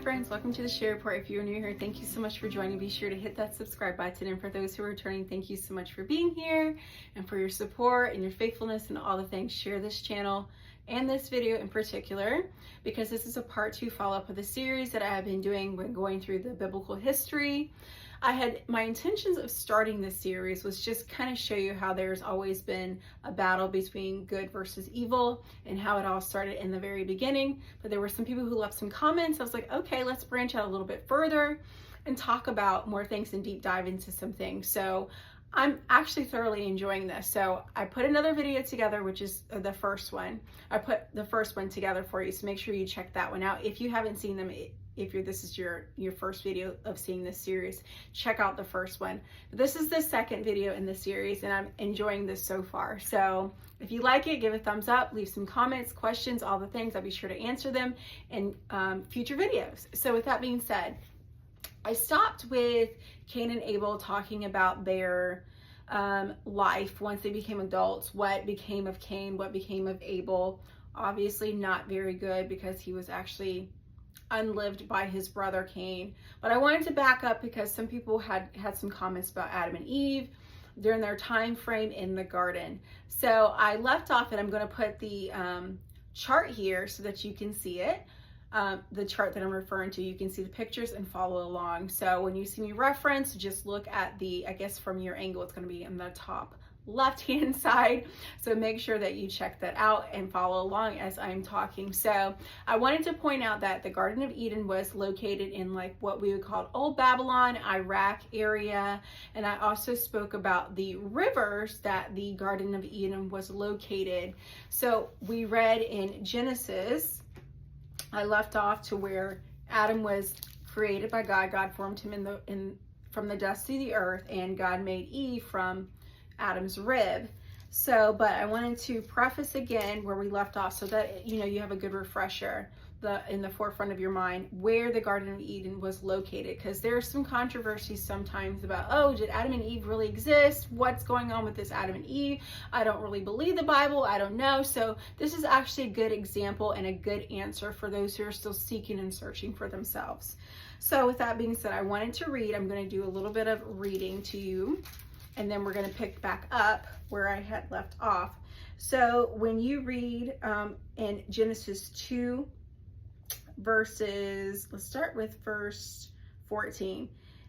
friends, welcome to the Share Report. If you're new here, thank you so much for joining. Be sure to hit that subscribe button, and for those who are returning, thank you so much for being here and for your support and your faithfulness and all the things. Share this channel and this video in particular, because this is a part 2 follow-up of the series that I have been doing when going through the biblical history. My intentions of starting this series was just kind of show you how there's always been a battle between good versus evil and how it all started in the very beginning. But there were some people who left some comments. I was like, okay, let's branch out a little bit further and talk about more things and deep dive into some things. So I'm actually thoroughly enjoying this. So I put another video together, which is the first one. I put the first one together for you, so make sure you check that one out. If you haven't seen them, if this is your first video of seeing this series, check out the first one. This is the second video in the series, and I'm enjoying this so far. So if you like it, give a thumbs up, leave some comments, questions, all the things. I'll be sure to answer them in future videos. So with that being said, I stopped with Cain and Abel talking about their life once they became adults, what became of Cain, what became of Abel. Obviously not very good, because he was actually unlived by his brother Cain. But I wanted to back up because some people had some comments about Adam and Eve during their time frame in the garden. So I left off, and I'm going to put the chart here so that you can see it. The chart that I'm referring to, you can see the pictures and follow along. So when you see me reference, just look at I guess from your angle, it's going to be in the top left hand side. So make sure that you check that out and follow along as I'm talking. So I wanted to point out that the Garden of Eden was located in like what we would call Old Babylon, Iraq area. And I also spoke about the rivers that the Garden of Eden was located. So we read in Genesis, I left off to where Adam was created by God. God formed him from the dust of the earth, and God made Eve from Adam's rib. So, but I wanted to preface again where we left off, so that you have a good refresher in the forefront of your mind where the Garden of Eden was located, because there's some controversy sometimes about, oh, did Adam and Eve really exist? What's going on with this Adam and Eve? I don't really believe the Bible. I don't know. So this is actually a good example and a good answer for those who are still seeking and searching for themselves. So with that being said, I wanted to read. I'm going to do a little bit of reading to you, and then we're going to pick back up where I had left off. So when you read in Genesis 2 verses, let's start with verse 14.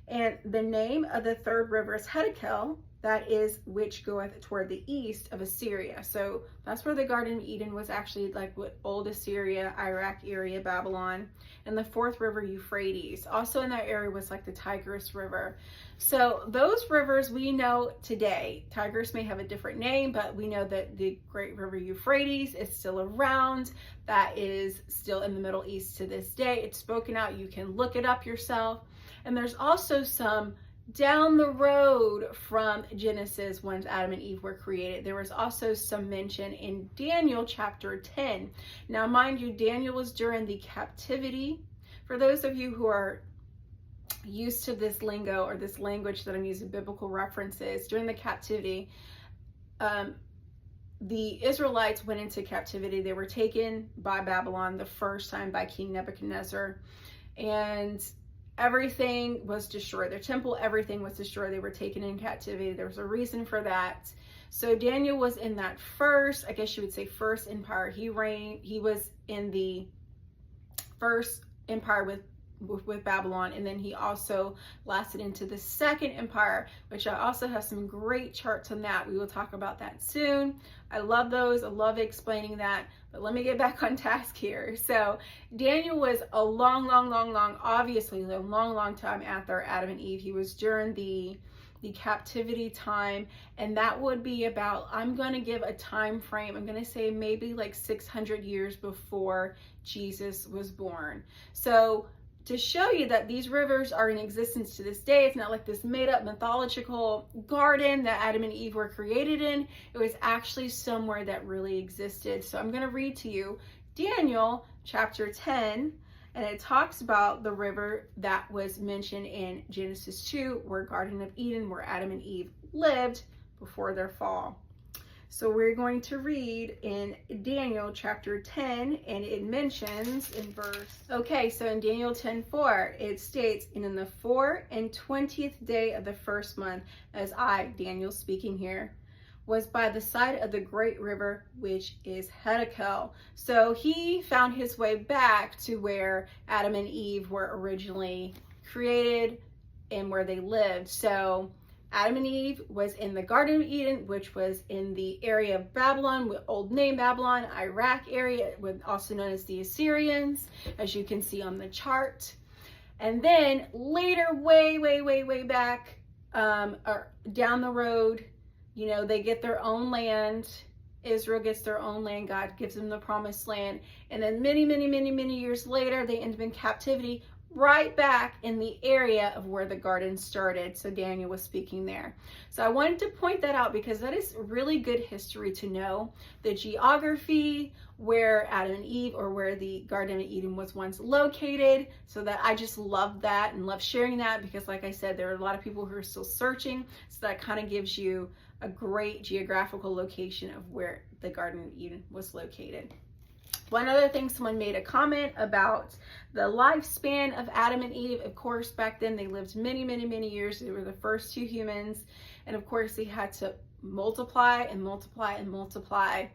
And the name of the third river is Hiddekel, that is which goeth toward the east of Assyria. So that's where the Garden of Eden was, actually like what old Assyria, Iraq area, Babylon. And the fourth river, Euphrates. Also in that area was like the Tigris River. So those rivers we know today. Tigris may have a different name, but we know that the great river Euphrates is still around. That is still in the Middle East to this day. It's spoken out. You can look it up yourself. And there's also some down the road from Genesis, when Adam and Eve were created. There was also some mention in Daniel chapter 10. Now, mind you, Daniel was during the captivity. For those of you who are used to this lingo or this language that I'm using, biblical references, during the captivity, the Israelites went into captivity. They were taken by Babylon the first time by King Nebuchadnezzar, and everything was destroyed. Their temple, everything was destroyed. They were taken in captivity. There was a reason for that. So Daniel was in that first, I guess you would say, first empire. He was in the first empire with Babylon, and then he also lasted into the second empire, which I also have some great charts on that. We will talk about that soon. I love those. I love explaining that. But let me get back on task here. So Daniel was a long time after Adam and Eve. He was during the captivity time, and that would be about, I'm going to give a time frame, I'm going to say maybe like 600 years before Jesus was born. So to show you that these rivers are in existence to this day, it's not like this made up mythological garden that Adam and Eve were created in. It was actually somewhere that really existed. So I'm going to read to you Daniel chapter 10, and it talks about the river that was mentioned in Genesis 2, where Garden of Eden, where Adam and Eve lived before their fall. So we're going to read in Daniel chapter 10, and it mentions in verse, okay, so in Daniel 10:4, it states, and in the 24th day of the first month, as I, Daniel speaking here, was by the side of the great river, which is Hiddekel. So he found his way back to where Adam and Eve were originally created and where they lived. So Adam and Eve was in the Garden of Eden, which was in the area of Babylon, with old name Babylon, Iraq area, also known as the Assyrians, as you can see on the chart. And then later, way back, or down the road, you know, they get their own land. Israel gets their own land. God gives them the promised land. And then many years later, they end up in captivity, right back in the area of where the garden started. So Daniel was speaking there. So I wanted to point that out because that is really good history to know. The geography, where Adam and Eve, or where the Garden of Eden was once located. So that I just love that and love sharing that because, like I said, there are a lot of people who are still searching. So that kind of gives you a great geographical location of where the Garden of Eden was located. One other thing, someone made a comment about the lifespan of Adam and Eve. Of course, back then they lived many years. They were the first two humans. And of course, they had to multiply and multiply.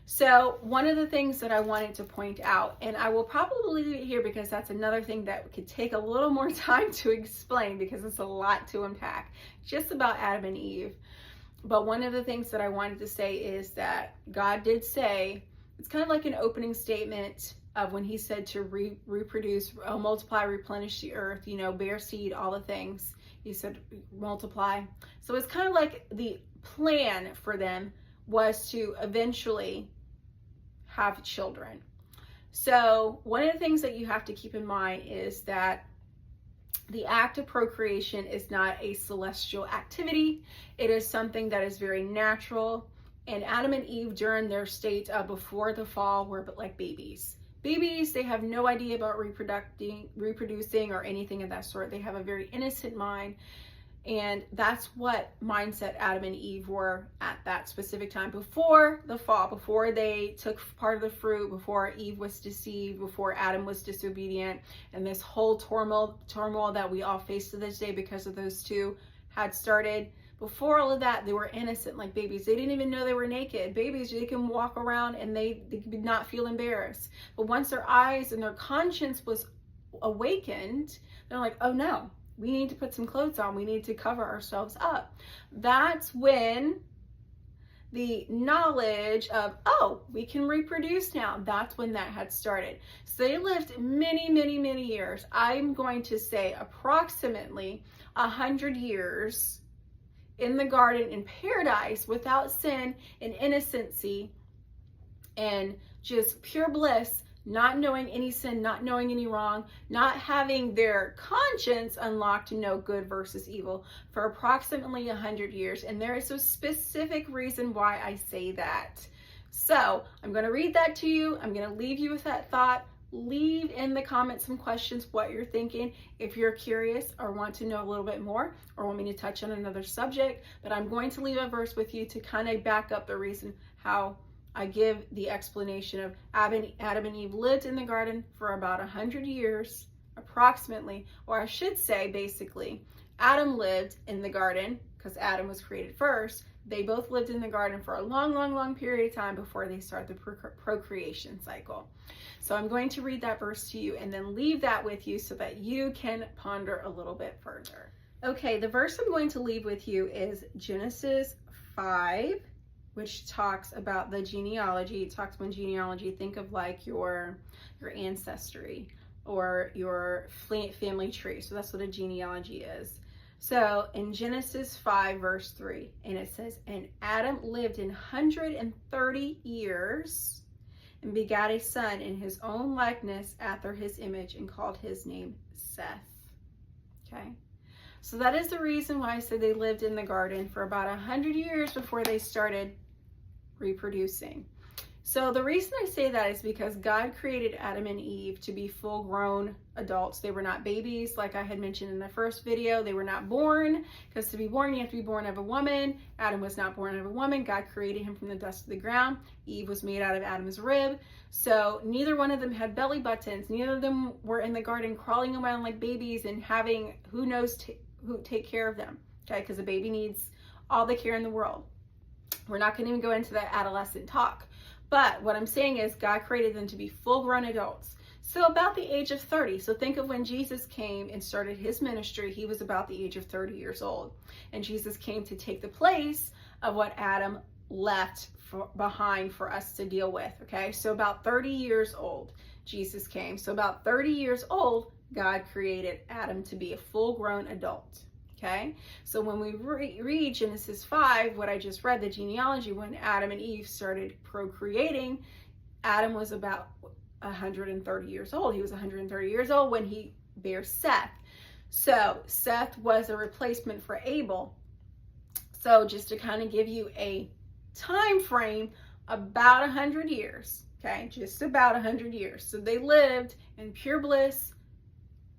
So one of the things that I wanted to point out, and I will probably leave it here because that's another thing that could take a little more time to explain because it's a lot to unpack, just about Adam and Eve. But one of the things that I wanted to say is that God did say, it's kind of like an opening statement of when he said to reproduce, multiply, replenish the earth, you know, bear seed, all the things. He said multiply. So it's kind of like the plan for them was to eventually have children. So one of the things that you have to keep in mind is that the act of procreation is not a celestial activity. It is something that is very natural. And Adam and Eve, during their state before the fall, were like babies. Babies, they have no idea about reproducing or anything of that sort. They have a very innocent mind. And that's what mindset Adam and Eve were at that specific time before the fall, before they took part of the fruit, before Eve was deceived, before Adam was disobedient, and this whole turmoil that we all face to this day because of those two had started. Before all of that, they were innocent like babies. They didn't even know they were naked. Babies, they can walk around and they did not feel embarrassed. But once their eyes and their conscience was awakened, they're like, oh no, we need to put some clothes on. We need to cover ourselves up. That's when the knowledge of, oh, we can reproduce now, that's when that had started. So they lived many years. I'm going to say approximately 100 years in the garden in paradise without sin and innocency and just pure bliss, not knowing any sin, not knowing any wrong, not having their conscience unlocked to know good versus evil for approximately 100 years. And there is a specific reason why I say that. So I'm going to read that to you. I'm going to leave you with that thought. Leave in the comments some questions, what you're thinking, if you're curious or want to know a little bit more or want me to touch on another subject. But I'm going to leave a verse with you to kind of back up the reason how I give the explanation of Adam and Eve lived in the garden for about 100 years, approximately, or I should say basically, Adam lived in the garden because Adam was created first. They both lived in the garden for a long period of time before they start the procreation cycle. So I'm going to read that verse to you and then leave that with you so that you can ponder a little bit further. Okay, the verse I'm going to leave with you is Genesis 5, which talks about the genealogy. It talks about genealogy. Think of like your ancestry or your family tree. So that's what a genealogy is. So in Genesis 5 verse 3, and it says, and Adam lived 130 years and begat a son in his own likeness after his image and called his name Seth. Okay. So that is the reason why I said they lived in the garden for about 100 years before they started reproducing. So the reason I say that is because God created Adam and Eve to be full-grown adults. They were not babies, like I had mentioned in the first video. They were not born, because to be born, you have to be born of a woman. Adam was not born of a woman. God created him from the dust of the ground. Eve was made out of Adam's rib. So neither one of them had belly buttons. Neither of them were in the garden crawling around like babies and having who knows who take care of them, okay? Because a baby needs all the care in the world. We're not going to even go into that adolescent talk. But what I'm saying is God created them to be full-grown adults. So about the age of 30. So think of when Jesus came and started his ministry, he was about the age of 30 years old. And Jesus came to take the place of what Adam left behind for us to deal with, okay? So about 30 years old, Jesus came. So about 30 years old, God created Adam to be a full-grown adult. Okay, so when we read Genesis 5, what I just read, the genealogy, when Adam and Eve started procreating, Adam was about 130 years old. He was 130 years old when he bears Seth. So Seth was a replacement for Abel. So just to kind of give you a time frame, about 100 years, okay, just about 100 years. So they lived in pure bliss.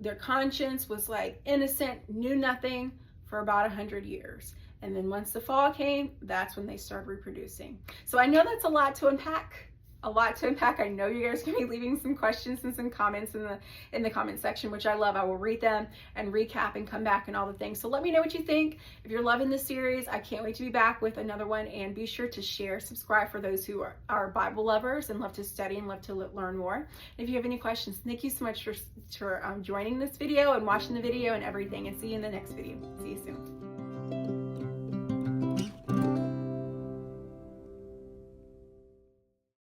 Their conscience was like innocent, knew nothing for about 100 years. And then once the fall came, that's when they started reproducing. So I know that's a lot to unpack. I know you guys are going to be leaving some questions and some comments in the comment section, which I love. I will read them and recap and come back and all the things. So let me know what you think. If you're loving this series, I can't wait to be back with another one. And be sure to share, subscribe for those who are Bible lovers and love to study and love to learn more. And if you have any questions, thank you so much for joining this video and watching the video and everything. And see you in the next video. See you soon.